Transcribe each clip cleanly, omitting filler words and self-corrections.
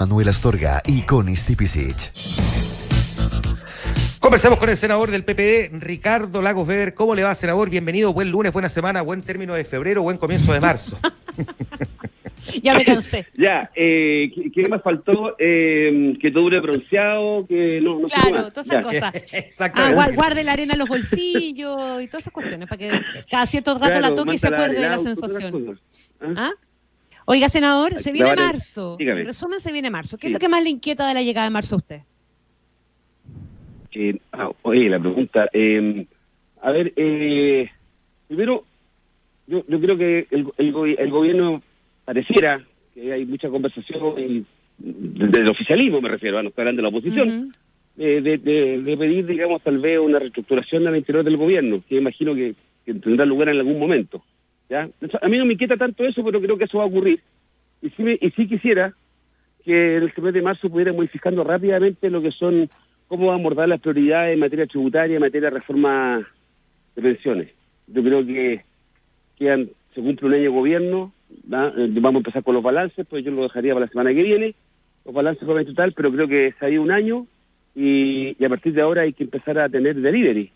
Manuel Astorga y Connie Stipicic. Conversamos con el senador del PPD, Ricardo Lagos Weber. ¿Cómo le va, senador? Bienvenido, buen lunes, buena semana, buen término de febrero, buen comienzo de marzo. Ya me cansé. ¿Qué me faltó? Que todo dure bronceado, que no claro, todas esas cosas. Exactamente. Guarde la arena en los bolsillos y todas esas cuestiones, para que cada cierto rato la toque y se acuerde de la sensación. ¿Ah? Oiga, senador, se viene marzo. Dígame. En resumen, se viene marzo. ¿Qué es lo que más le inquieta de la llegada de marzo a usted? Oye, la pregunta. Primero, yo creo que el gobierno pareciera que hay mucha conversación, desde el oficialismo me refiero, no estoy hablando de la oposición, de pedir, digamos, tal vez una reestructuración al interior del gobierno, que imagino que tendrá lugar en algún momento. ¿Ya? A mí no me inquieta tanto eso, pero creo que eso va a ocurrir. Y sí quisiera que en el mes de marzo pudiéramos ir fijando rápidamente lo que son, cómo va a abordar las prioridades en materia tributaria, en materia de reforma de pensiones. Yo creo que se cumple un año de gobierno, ¿verdad? Vamos a empezar con los balances, pues yo lo dejaría para la semana que viene, los balances en total, pero creo que se ha ido un año y a partir de ahora hay que empezar a tener delivery.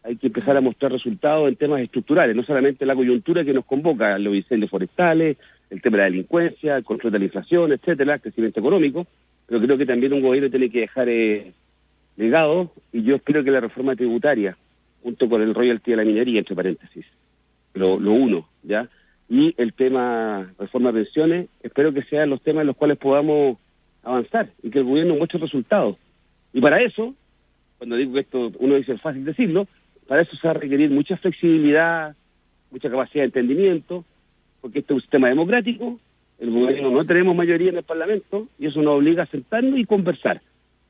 Hay que empezar a mostrar resultados en temas estructurales, no solamente la coyuntura que nos convoca, los incendios forestales, el tema de la delincuencia, el control de la inflación, etcétera, el crecimiento económico, pero creo que también un gobierno tiene que dejar legado, y yo espero que la reforma tributaria, junto con el royalty de la minería, entre paréntesis, lo uno, ¿ya? Y el tema reforma de pensiones, espero que sean los temas en los cuales podamos avanzar y que el gobierno muestre resultados. Y para eso, cuando digo que esto, uno dice es fácil decirlo, para eso se va a requerir mucha flexibilidad, mucha capacidad de entendimiento, porque este es un sistema democrático, el gobierno no tenemos mayoría en el Parlamento, y eso nos obliga a sentarnos y conversar.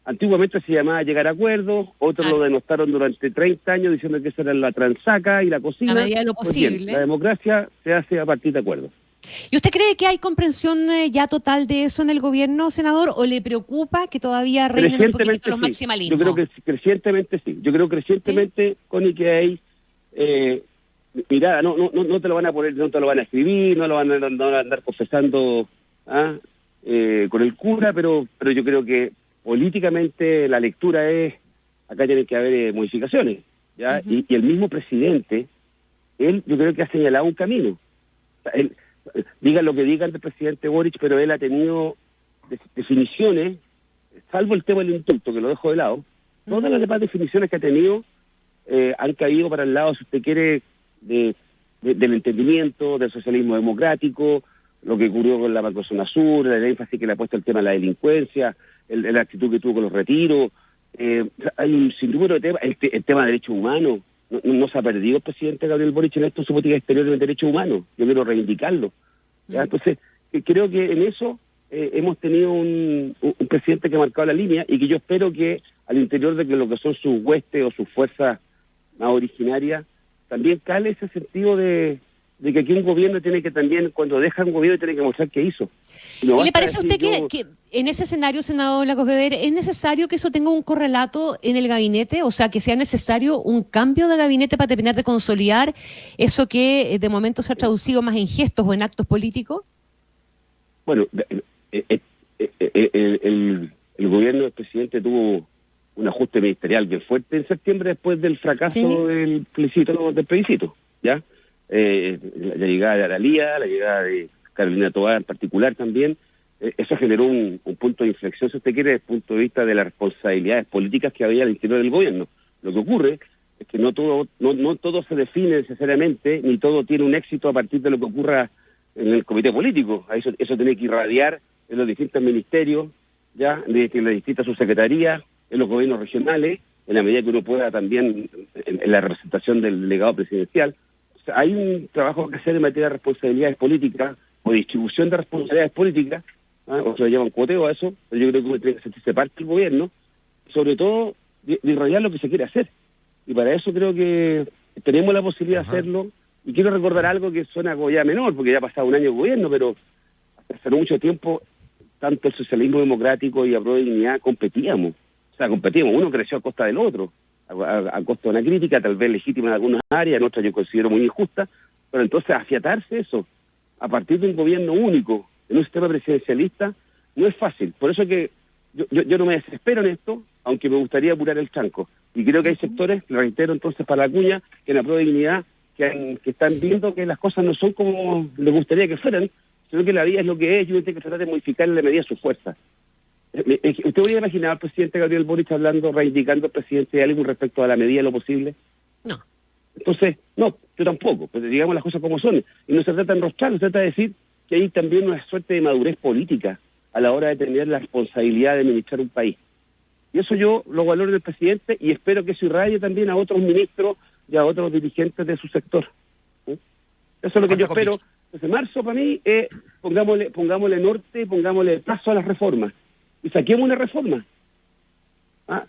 Antiguamente se llamaba llegar a acuerdos, otros lo denostaron durante 30 años diciendo que esa era la transaca y la cocina. A medida de lo posible. Bien, la democracia se hace a partir de acuerdos. ¿Y usted cree que hay comprensión ya total de eso en el gobierno, senador, o le preocupa que todavía reinen un poquito los maximalismos? Yo creo que crecientemente sí. Yo creo crecientemente, Connie, que hay mirada, no te lo van a poner, no te lo van a escribir, no van a andar confesando con el cura, pero yo creo que políticamente la lectura es, acá tienen que haber modificaciones, ¿ya? Y el mismo presidente, él yo creo que ha señalado un camino. O sea, digan lo que digan del presidente Boric, pero él ha tenido definiciones, salvo el tema del indulto, que lo dejo de lado, todas las demás definiciones que ha tenido han caído para el lado, si usted quiere, del entendimiento, del socialismo democrático, lo que ocurrió con la Macrozona Sur, el énfasis que le ha puesto el tema de la delincuencia, la actitud que tuvo con los retiros. Hay un sinnúmero de temas, el tema de derechos humanos. No se ha perdido el presidente Gabriel Boric en esto, su política exterior de derechos humanos. Yo quiero reivindicarlo. ¿Ya? Entonces, creo que en eso hemos tenido un presidente que ha marcado la línea y que yo espero que al interior de que lo que son sus huestes o sus fuerzas más originarias, también cale ese sentido de que aquí un gobierno tiene que también, cuando deja un gobierno, tiene que mostrar qué hizo. ¿Y le parece a usted que en ese escenario, senador Lagos Weber, es necesario que eso tenga un correlato en el gabinete? O sea, que sea necesario un cambio de gabinete para terminar de consolidar eso que de momento se ha traducido más en gestos o en actos políticos. Bueno, el gobierno del presidente tuvo un ajuste ministerial bien fuerte en septiembre después del fracaso del plebiscito, ¿ya? La llegada de Aralía, la llegada de Carolina Tobar en particular también, eso generó un punto de inflexión, si usted quiere, desde el punto de vista de las responsabilidades políticas que había al interior del gobierno. Lo que ocurre es que no todo se define necesariamente, ni todo tiene un éxito a partir de lo que ocurra en el comité político. Eso tiene que irradiar en los distintos ministerios, ya, en las distintas subsecretarías, en los gobiernos regionales, en la medida que uno pueda también en la representación del delegado presidencial. O sea, hay un trabajo que hacer en materia de responsabilidades políticas o distribución de responsabilidades políticas, o se lo llaman cuoteo a eso, pero yo creo que uno tiene que sentirse parte del gobierno, sobre todo de irradiar lo que se quiere hacer. Y para eso creo que tenemos la posibilidad de hacerlo. Y quiero recordar algo que suena como ya menor, porque ya ha pasado un año de gobierno, pero hace mucho tiempo tanto el socialismo democrático y Apruebo Dignidad competíamos. O sea, competíamos. Uno creció a costa del otro, a costa de una crítica, tal vez legítima en algunas áreas, en otras yo considero muy injusta, pero entonces afiatarse eso, a partir de un gobierno único, en un sistema presidencialista, No es fácil, por eso que yo no me desespero en esto, aunque me gustaría apurar el tranco. Y creo que hay sectores, le reitero entonces para la cuña, que en la prueba de dignidad, que están viendo que las cosas no son como les gustaría que fueran, sino que la vida es lo que es y uno tiene que tratar de modificar en la medida de su fuerza. ¿Usted podría imaginar al presidente Gabriel Boric hablando, reivindicando al presidente de algo respecto a la medida de lo posible? No. Entonces, no, yo tampoco, pero digamos las cosas como son. Y no se trata de enrostrar, se trata de decir que hay también una suerte de madurez política a la hora de tener la responsabilidad de administrar un país. Y eso yo lo valoro del presidente y espero que eso irradie también a otros ministros y a otros dirigentes de su sector. ¿Sí? Eso es lo que yo espero. Entonces, marzo para mí es pongámosle norte, pongámosle paso a las reformas y saquemos una reforma. La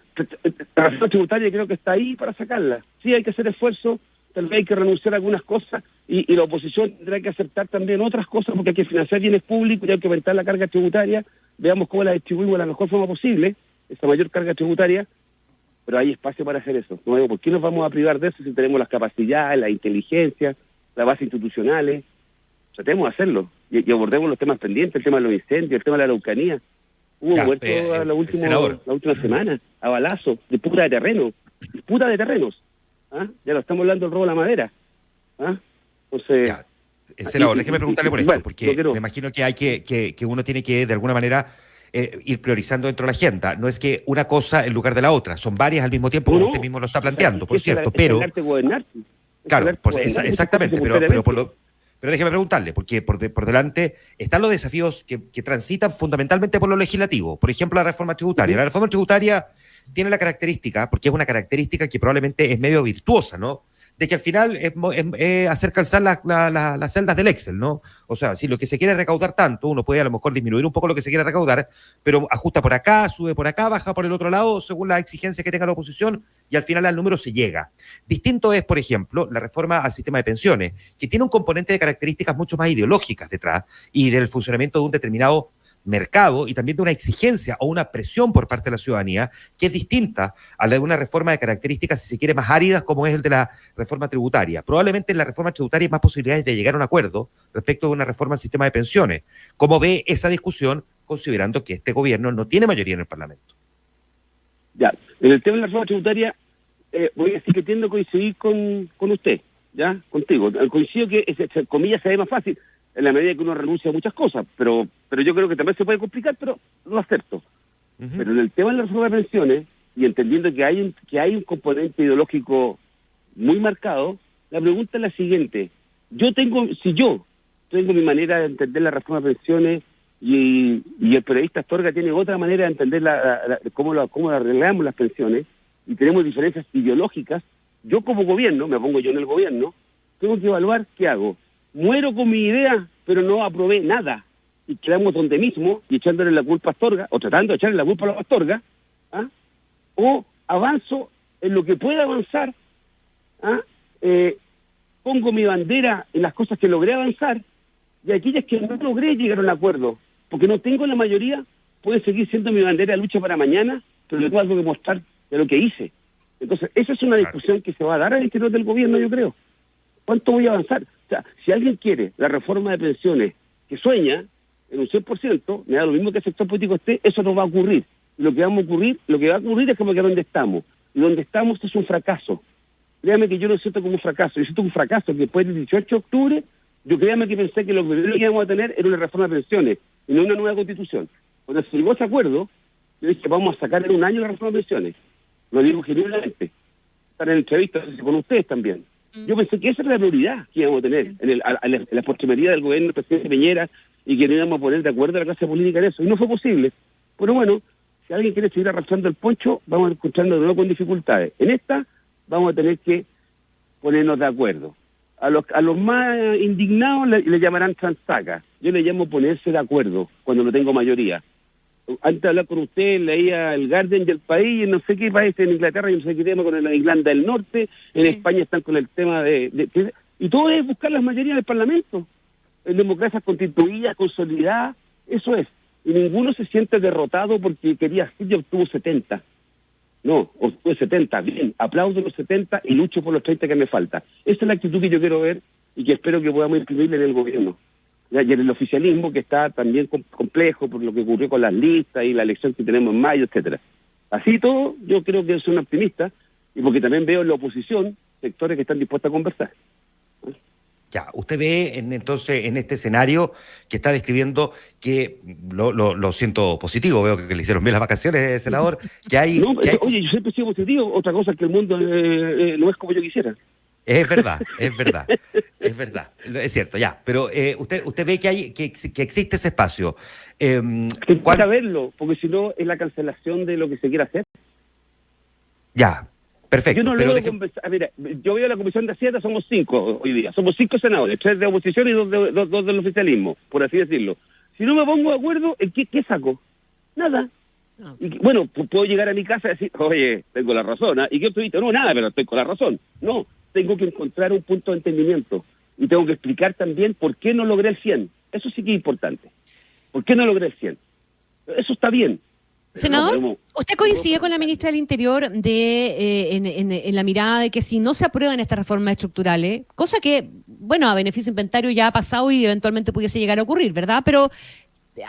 reforma tributaria creo que está ahí para sacarla. Sí, hay que hacer esfuerzo, tal vez hay que renunciar a algunas cosas y la oposición tendrá que aceptar también otras cosas porque hay que financiar bienes públicos y hay que aumentar la carga tributaria. Veamos cómo la distribuimos de la mejor forma posible, esa mayor carga tributaria, pero hay espacio para hacer eso. No digo, ¿por qué nos vamos a privar de eso si tenemos las capacidades, la inteligencia, las bases institucionales? Tratemos de hacerlo y abordemos los temas pendientes, el tema de los incendios, el tema de la Araucanía. Hubo muertos la última semana, a balazo, disputa de terrenos. ¿Ah? Ya lo estamos hablando del robo de la madera. ¿Ah? Entonces, senador, déjeme preguntarle por esto, porque me imagino que hay que uno tiene que, de alguna manera, ir priorizando dentro de la agenda. No es que una cosa en lugar de la otra, son varias al mismo tiempo, como usted mismo lo está planteando, por cierto, pero... Claro, exactamente, pero déjeme preguntarle, porque por delante están los desafíos que transitan fundamentalmente por lo legislativo. Por ejemplo, la reforma tributaria. La reforma tributaria tiene la característica, porque es una característica que probablemente es medio virtuosa, ¿no?, de que al final es hacer calzar las celdas del Excel, ¿no? O sea, si lo que se quiere recaudar tanto, uno puede a lo mejor disminuir un poco lo que se quiere recaudar, pero ajusta por acá, sube por acá, baja por el otro lado, según las exigencias que tenga la oposición, y al final al número se llega. Distinto es, por ejemplo, la reforma al sistema de pensiones, que tiene un componente de características mucho más ideológicas detrás y del funcionamiento de un determinado mercado y también de una exigencia o una presión por parte de la ciudadanía que es distinta a la de una reforma de características, si se quiere, más áridas, como es el de la reforma tributaria. Probablemente en la reforma tributaria hay más posibilidades de llegar a un acuerdo respecto de una reforma al sistema de pensiones. ¿Cómo ve esa discusión, considerando que este gobierno no tiene mayoría en el Parlamento? Ya, en el tema de la reforma tributaria, voy a decir que tiendo a coincidir con usted, ¿ya? Contigo. Coincido que, comillas, se ve más fácil en la medida que uno renuncia a muchas cosas, pero yo creo que también se puede complicar, pero lo acepto. Pero en el tema de la reforma de pensiones, y entendiendo que hay un componente ideológico muy marcado, la pregunta es la siguiente. Si yo tengo mi manera de entender la reforma de pensiones y el periodista Astorga tiene otra manera de entender cómo arreglamos las pensiones, y tenemos diferencias ideológicas, yo como gobierno, me pongo yo en el gobierno, tengo que evaluar qué hago. Muero con mi idea, pero no aprobé nada. Y quedamos donde mismo, y echándole la culpa a Astorga, o tratando de echarle la culpa a Astorga, ¿ah? O avanzo en lo que pueda avanzar, ¿ah? Pongo mi bandera en las cosas que logré avanzar, y aquellas que no logré llegar a un acuerdo, porque no tengo la mayoría, puede seguir siendo mi bandera de lucha para mañana, pero le tengo algo que mostrar de lo que hice. Entonces, esa es una discusión que se va a dar al interior del gobierno, yo creo. ¿Cuánto voy a avanzar? O sea, si alguien quiere la reforma de pensiones que sueña en un 100%, me da lo mismo que el sector político esté, eso no va a ocurrir. Y lo que va a ocurrir es como que donde estamos. Y donde estamos es un fracaso. Créame que yo lo siento como un fracaso. Yo siento un fracaso que después del 18 de octubre, yo créame que pensé que lo primero que íbamos a tener era una reforma de pensiones y no una nueva constitución. Cuando se llegó a ese acuerdo, yo dije, vamos a sacar en un año la reforma de pensiones. Lo digo genuinamente. Están en entrevistas con ustedes también. Yo pensé que esa era la prioridad que íbamos a tener en la postrimería del gobierno del presidente Piñera y que no íbamos a poner de acuerdo a la clase política en eso. Y no fue posible. Pero bueno, si alguien quiere seguir arrastrando el poncho, vamos encontrando de nuevo con dificultades. En esta vamos a tener que ponernos de acuerdo. A los más indignados le llamarán transaca. Yo le llamo ponerse de acuerdo cuando no tengo mayoría. Antes de hablar con usted, leía el Guardian y el País, no sé qué país, en Inglaterra, y no sé qué tema con la Irlanda del Norte, en España están con el tema y todo es buscar las mayorías del Parlamento. En democracias constituidas, consolidadas, eso es. Y ninguno se siente derrotado porque quería, yo obtuvo 70. No, obtuve 70, bien, aplaudo los 70 y lucho por los 30 que me falta. Esa es la actitud que yo quiero ver y que espero que podamos imprimirle en el gobierno. Y en el oficialismo, que está también complejo por lo que ocurrió con las listas y la elección que tenemos en mayo, etcétera. Así todo, yo creo que soy un optimista, y porque también veo en la oposición sectores que están dispuestos a conversar. Ya, usted ve entonces en este escenario que está describiendo que, lo siento positivo, veo que le hicieron bien las vacaciones, senador, que hay... No, oye, yo siempre he sido positivo, otra cosa es que el mundo no es como yo quisiera. Es verdad, es cierto, ya, pero usted ve que existe ese espacio. Para verlo, porque si no es la cancelación de lo que se quiere hacer. Ya, perfecto. Yo no logro conversar. Mira, yo veo la Comisión de Hacienda, somos 5 hoy día, somos 5 senadores, 3 de oposición y 2 del oficialismo, por así decirlo. Si no me pongo de acuerdo, ¿en qué saco? Nada. No. Y, bueno, puedo llegar a mi casa y decir, oye, tengo la razón, ¿eh? ¿Y qué opinito? No, nada, pero estoy con la razón. No, tengo que encontrar un punto de entendimiento y tengo que explicar también por qué no logré el 100. Eso sí que es importante. ¿Por qué no logré el 100? Eso está bien. Senador, ¿usted coincide con la ministra del Interior en la mirada de que si no se aprueban estas reformas estructurales, cosa que, bueno, a beneficio inventario ya ha pasado y eventualmente pudiese llegar a ocurrir, ¿verdad? Pero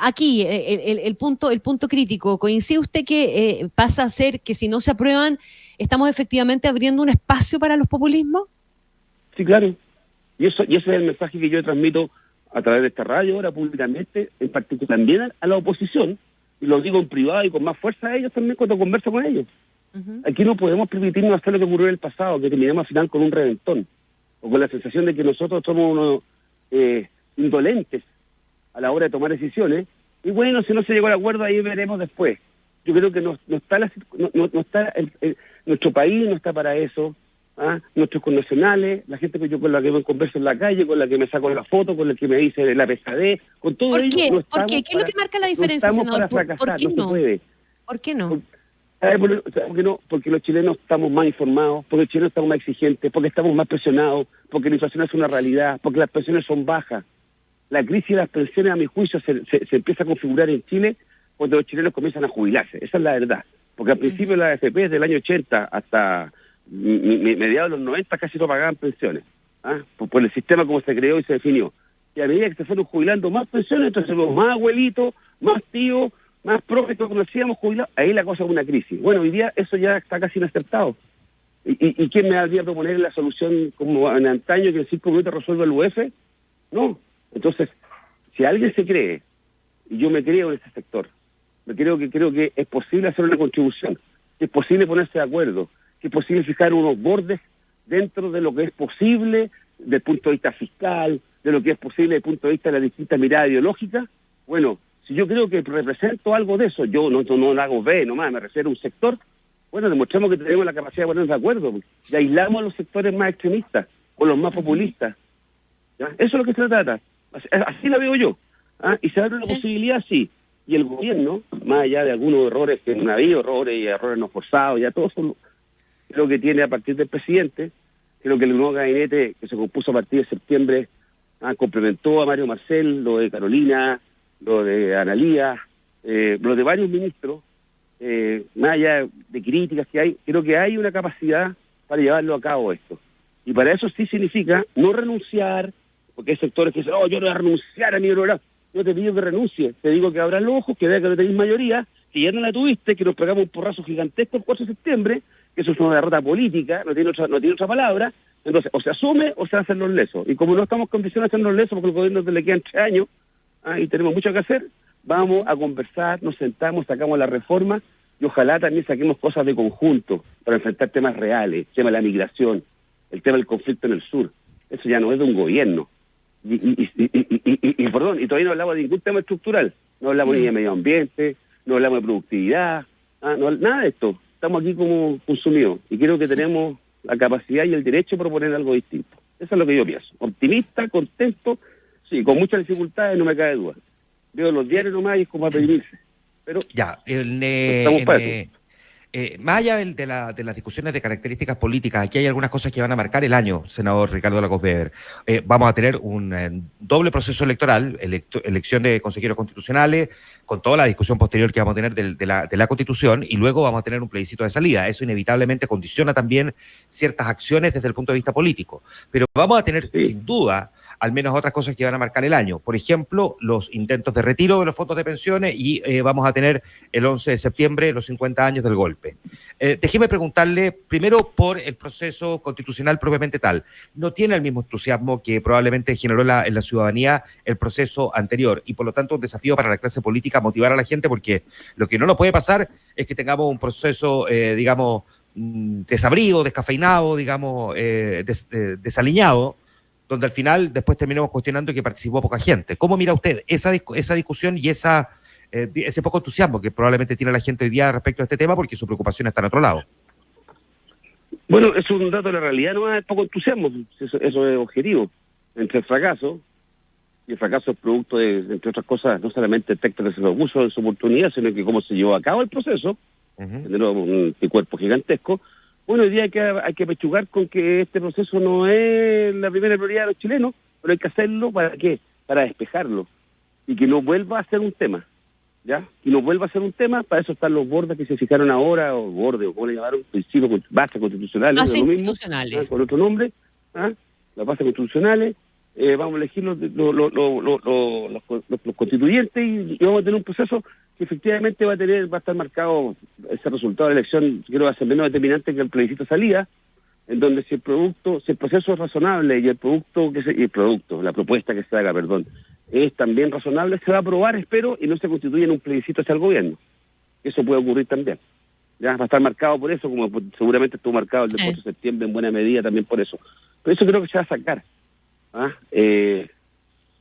aquí el punto crítico, ¿coincide usted que pasa a ser que si no se aprueban estamos efectivamente abriendo un espacio para los populismos? Sí, claro. Y ese es el mensaje que yo transmito a través de esta radio ahora públicamente, en particular también a la oposición, y lo digo en privado y con más fuerza a ellos también cuando converso con ellos. Uh-huh. Aquí no podemos permitirnos hacer lo que ocurrió en el pasado, que terminamos al final con un reventón, o con la sensación de que nosotros somos unos indolentes a la hora de tomar decisiones, y bueno, si no se llegó al acuerdo, ahí veremos después. Yo creo que no está nuestro país no está para eso. Nuestros connacionales, la gente con la que me converso en la calle, con la que me saco la foto, con la que me dice la pesadez, con todo ello. ¿Por qué? ¿Qué es lo que marca la diferencia, senador? ¿Por qué no? Se puede. ¿Por qué no? ¿Por qué no? Porque los chilenos estamos más informados, porque los chilenos estamos más exigentes, porque estamos más presionados, porque la inflación es una realidad, porque las pensiones son bajas. La crisis de las pensiones, a mi juicio, se empieza a configurar en Chile cuando los chilenos comienzan a jubilarse. Esa es la verdad. Porque al principio la AFP, desde el año 80 hasta mediados de los 90 casi no pagaban pensiones, por el sistema como se creó y se definió. Y a medida que se fueron jubilando más pensiones, entonces los más abuelitos, más tíos, más profes que conocíamos jubilados, ahí la cosa es una crisis. Bueno, hoy día eso ya está casi inaceptado. ¿Y quién me habría proponer la solución como en antaño que en 5 minutos resuelve el UF? No. Entonces, si alguien se cree, y yo me creo en ese sector, creo que es posible hacer una contribución, que es posible ponerse de acuerdo, que es posible fijar unos bordes dentro de lo que es posible desde el punto de vista fiscal, de lo que es posible desde el punto de vista de la distinta mirada ideológica. Bueno, si yo creo que represento algo de eso, yo no lo hago B nomás, me refiero a un sector, bueno, demostremos que tenemos la capacidad de ponernos de acuerdo y aislamos a los sectores más extremistas o los más populistas. ¿Ya? Eso es lo que se trata. Así la veo yo. Y se abre una posibilidad, sí. Y el gobierno, más allá de algunos errores que no ha habido, errores no forzados, ya todos son... Creo que tiene a partir del presidente, creo que el nuevo gabinete que se compuso a partir de septiembre complementó a Mario Marcel, lo de Carolina, lo de Analía, lo de varios ministros, más allá de críticas que hay, creo que hay una capacidad para llevarlo a cabo esto. Y para eso sí significa no renunciar, porque hay sectores que dicen, yo no voy a renunciar a mi programa. Yo te pido que renuncie, te digo que abras los ojos, que veas que no tenéis mayoría, que ya no la tuviste, que nos pegamos un porrazo gigantesco el 4 de septiembre, que eso es una derrota política, no tiene otra palabra. Entonces, o se asume o se hacen los lesos. Y como no estamos condicionados a hacer los lesos, porque al gobierno le quedan 3 años, y tenemos mucho que hacer, vamos a conversar, nos sentamos, sacamos la reforma, y ojalá también saquemos cosas de conjunto para enfrentar temas reales, el tema de la migración, el tema del conflicto en el sur. Eso ya no es de un gobierno. Y todavía no hablamos de ningún tema estructural. No hablamos ni de medio ambiente, no hablamos de productividad, nada de esto. Estamos aquí como consumidos y creo que tenemos la capacidad y el derecho de proponer algo distinto. Eso es lo que yo pienso. Optimista, contento, sí, con muchas dificultades, no me cabe duda. Veo los diarios nomás y es como a pedirse. Pero ya, más allá de las discusiones de características políticas, aquí hay algunas cosas que van a marcar el año, senador Ricardo Lagos Weber. Vamos a tener un doble proceso electoral, elección de consejeros constitucionales, con toda la discusión posterior que vamos a tener de la Constitución, y luego vamos a tener un plebiscito de salida. Eso inevitablemente condiciona también ciertas acciones desde el punto de vista político. Pero vamos a tener, sin duda, al menos otras cosas que van a marcar el año. Por ejemplo, los intentos de retiro de los fondos de pensiones y vamos a tener el 11 de septiembre los 50 años del golpe. Déjeme preguntarle primero por el proceso constitucional propiamente tal. No tiene el mismo entusiasmo que probablemente generó en la ciudadanía el proceso anterior y por lo tanto un desafío para la clase política motivar a la gente, porque lo que no nos puede pasar es que tengamos un proceso, digamos, desabrido, descafeinado, digamos, desaliñado, donde al final después terminemos cuestionando que participó poca gente. ¿Cómo mira usted esa discusión y ese poco entusiasmo que probablemente tiene la gente hoy día respecto a este tema, porque su preocupación está en otro lado? Bueno, es un dato de la realidad, no es poco entusiasmo, eso es objetivo. Entre el fracaso, y el fracaso es producto de, entre otras cosas, no solamente el texto que se propuso en su oportunidad, sino que cómo se llevó a cabo el proceso, generó un cuerpo gigantesco. Bueno, hoy día hay que pechugar con que este proceso no es la primera prioridad de los chilenos, pero hay que hacerlo, ¿para qué? Para despejarlo, y que no vuelva a ser un tema, ¿ya? Y no vuelva a ser un tema, para eso están los bordes que se fijaron ahora, o bordes, o como le llamaron, principios, bases constitucionales, bases lo mismo, constitucionales. con otro nombre, las bases constitucionales, vamos a elegir los constituyentes y vamos a tener un proceso que efectivamente va a estar marcado, ese resultado de la elección, creo que va a ser menos determinante que el plebiscito salida, en donde si el proceso es razonable y la propuesta que se haga, es también razonable, se va a aprobar, espero, y no se constituye en un plebiscito hacia el gobierno. Eso puede ocurrir también. Ya va a estar marcado por eso, como seguramente estuvo marcado el del 4 de septiembre en buena medida también por eso. Pero eso creo que se va a sacar.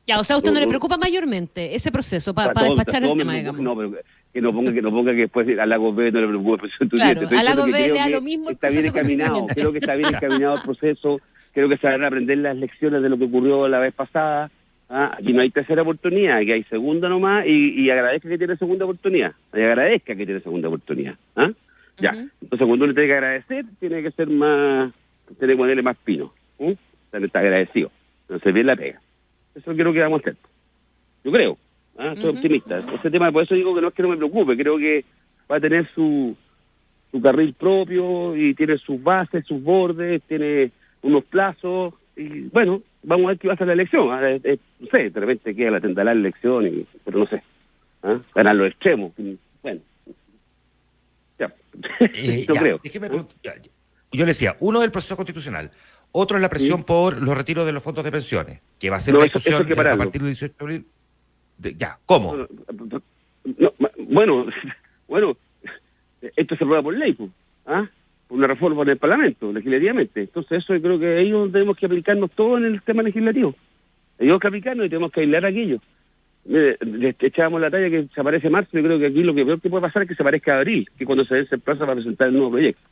Ya, o sea, ¿a usted no le preocupa mayormente ese proceso para despachar el tema, digamos? No, pero que no ponga que después a Lagos B no le preocupe. Claro, a Lagos B le da lo mismo el está bien encaminado, creo que está bien encaminado el proceso, creo que se van a aprender las lecciones de lo que ocurrió la vez pasada. Aquí no hay tercera oportunidad, aquí hay segunda nomás, y agradezca que tiene segunda oportunidad. Ya, entonces cuando uno tiene que agradecer, tiene que ser más, tiene que ponerle más pino. Está agradecido, entonces bien la pega. Eso creo que vamos a hacer. Yo creo, soy optimista. Ese tema, por eso digo que no es que no me preocupe, creo que va a tener su carril propio y tiene sus bases, sus bordes, tiene unos plazos y bueno, vamos a ver qué va a ser la elección. No sé, de repente queda la tentará la elección, pero no sé. Ganar los extremos. Bueno, ya. Yo creo. Yo le decía, uno del proceso constitucional, otro es la presión por los retiros de los fondos de pensiones, que va a ser una discusión a partir del 18 de abril. ¿Cómo? Bueno, esto se aprueba por ley, por una reforma en el Parlamento, legislativamente. Entonces eso yo creo que ahí tenemos que aplicarnos todo en el tema legislativo. Tenemos que aplicarnos y tenemos que aislar aquello. Le echábamos la talla que se aparece marzo, yo creo que aquí lo que peor que puede pasar es que se aparezca abril, que cuando se vence el plazo para presentar el nuevo proyecto.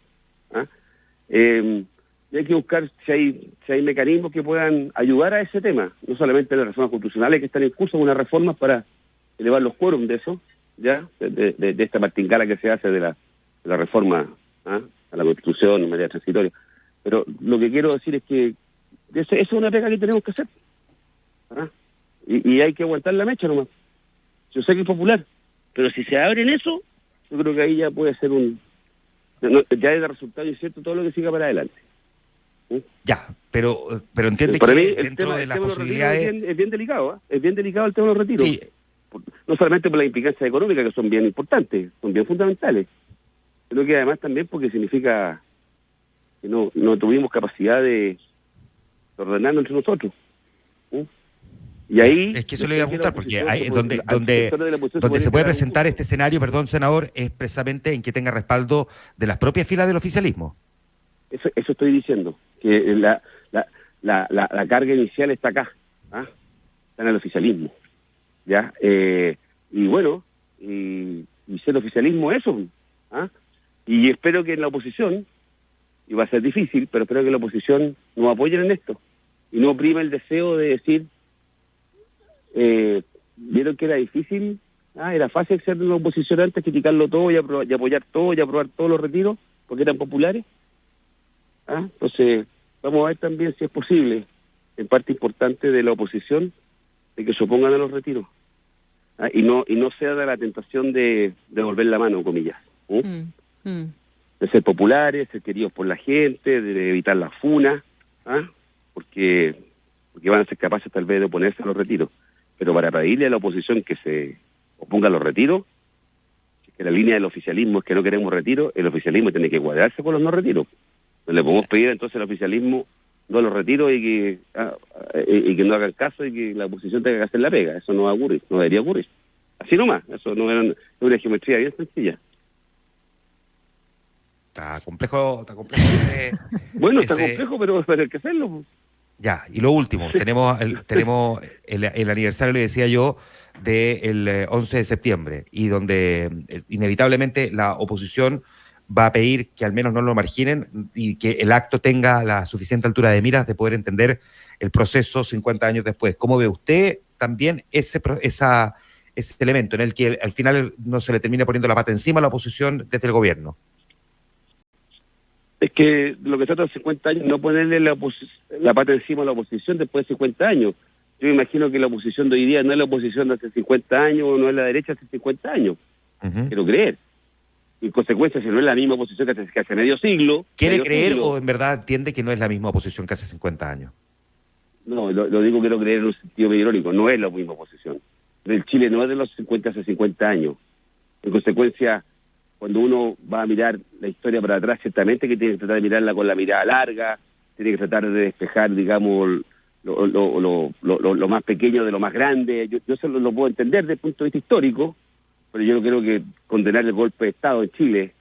Y hay que buscar si hay mecanismos que puedan ayudar a ese tema, no solamente las reformas constitucionales que están en curso, unas reformas para elevar los quórums de eso, ya de esta martingala que se hace de la reforma a la Constitución en materia transitoria. Pero lo que quiero decir es que eso es una pega que tenemos que hacer. Y hay que aguantar la mecha nomás. Yo sé que es popular, pero si se abre en eso, yo creo que ahí ya puede ser ya es de resultado incierto todo lo que siga para adelante. Ya, pero entiende para que mí, dentro de las posibilidades... Es bien delicado, es bien delicado el tema de los retiros. Sí. No solamente por las implicancias económicas, que son bien importantes, son bien fundamentales, sino que además también porque significa que no tuvimos capacidad de ordenarnos entre nosotros. Y ahí... Es que eso le iba a preguntar, porque ahí donde se puede presentar este escenario, perdón, senador, es precisamente en que tenga respaldo de las propias filas del oficialismo. Eso estoy diciendo, que la carga inicial está acá, está en el oficialismo, ¿ya? Y bueno, y ser oficialismo eso, y espero que en la oposición, y va a ser difícil, pero espero que la oposición nos apoyen en esto, y no prima el deseo de decir, vieron que era difícil, era fácil ser una oposición antes, criticarlo todo y apoyar todo y aprobar todos los retiros, porque eran populares. Entonces, vamos a ver también si es posible, en parte importante de la oposición, de que se opongan a los retiros. Y no sea de la tentación de devolver la mano, comillas. De ser populares, ser queridos por la gente, de evitar las funas, porque porque van a ser capaces tal vez de oponerse a los retiros. Pero para pedirle a la oposición que se oponga a los retiros, que la línea del oficialismo es que no queremos retiro, el oficialismo tiene que cuadrarse con los no retiros. No le podemos pedir entonces al oficialismo no los retiros y que no hagan caso y que la oposición tenga que hacer la pega. Eso no va a ocurrir, no debería ocurrir. Así nomás, eso no es una geometría bien sencilla. Está complejo. Bueno, está complejo, pero hay que hacerlo. Ya, y lo último, tenemos el aniversario, le decía yo, del 11 de septiembre, y donde inevitablemente la oposición va a pedir que al menos no lo marginen y que el acto tenga la suficiente altura de miras de poder entender el proceso 50 años después. ¿Cómo ve usted también ese elemento en el que al final no se le termina poniendo la pata encima a la oposición desde el gobierno? Es que lo que trata de 50 años, no ponerle la pata encima a la oposición después de 50 años. Yo me imagino que la oposición de hoy día no es la oposición de hace 50 años o no es la derecha hace 50 años. Quiero creer. Y en consecuencia, si no es la misma oposición que hace medio siglo... ¿Quiere creer o en verdad entiende que no es la misma oposición que hace 50 años? No, lo digo, quiero creer en un sentido medio irónico. No es la misma oposición. El Chile no es de los 50 hace 50 años. En consecuencia, cuando uno va a mirar la historia para atrás, ciertamente que tiene que tratar de mirarla con la mirada larga, tiene que tratar de despejar, digamos, lo más pequeño de lo más grande. Yo eso lo puedo entender desde el punto de vista histórico, pero yo no creo que condenar el golpe de Estado en Chile,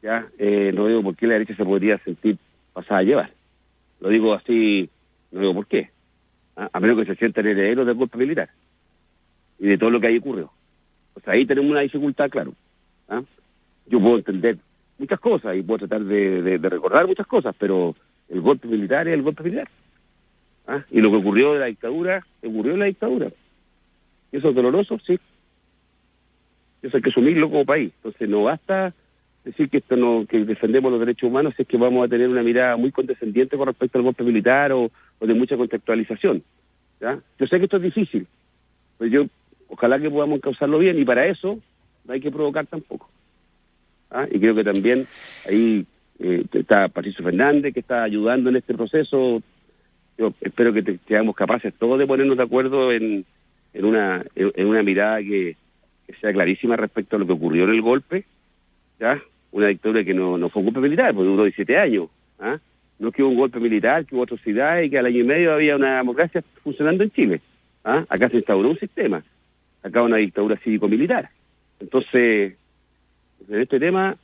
ya no digo por qué la derecha se podría sentir pasada a llevar. Lo digo así, no digo por qué. A menos que se sientan herederos del golpe militar y de todo lo que ahí ocurrió. O sea, ahí tenemos una dificultad, claro. Yo puedo entender muchas cosas y puedo tratar de recordar muchas cosas, pero el golpe militar es el golpe militar. Y lo que ocurrió de la dictadura, ocurrió en la dictadura. Y eso es doloroso, sí. Eso hay que asumirlo como país. Entonces no basta decir que que defendemos los derechos humanos, si es que vamos a tener una mirada muy condescendiente con respecto al golpe militar o de mucha contextualización. ¿Ya? Yo sé que esto es difícil, pero ojalá que podamos causarlo bien, y para eso no hay que provocar tampoco. Y creo que también ahí está Patricio Fernández, que está ayudando en este proceso. Yo espero que seamos capaces todos de ponernos de acuerdo en una mirada que sea clarísima respecto a lo que ocurrió en el golpe, ¿ya? Una dictadura que no fue un golpe militar, porque duró 17 años. No que hubo un golpe militar, que hubo atrocidades y que al año y medio había una democracia funcionando en Chile. Acá se instauró un sistema, acá una dictadura cívico-militar. Entonces, en este tema,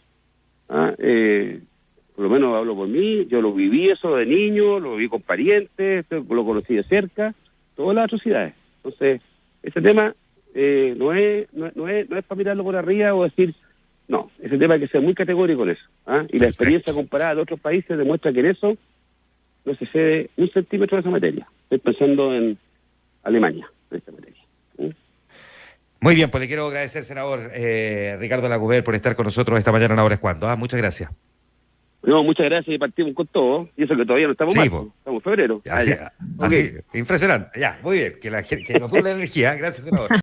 por lo menos hablo por mí, yo lo viví eso de niño, lo viví con parientes, lo conocí de cerca, todas las atrocidades. Entonces, ese tema no es para mirarlo por arriba o decir, no, ese tema hay que ser muy categórico en eso. Y la experiencia comparada de otros países demuestra que en eso no se cede un centímetro de esa materia. Estoy pensando en Alemania, en esta materia. Muy bien, pues le quiero agradecer, senador Ricardo Lecouvreur, por estar con nosotros esta mañana en Ahora es Cuando. Muchas gracias. No, muchas gracias y partimos con todo. Y eso que todavía no estamos estamos en febrero. Así, impresionante. Ya, muy bien. Que nos dure la energía. Gracias, senador.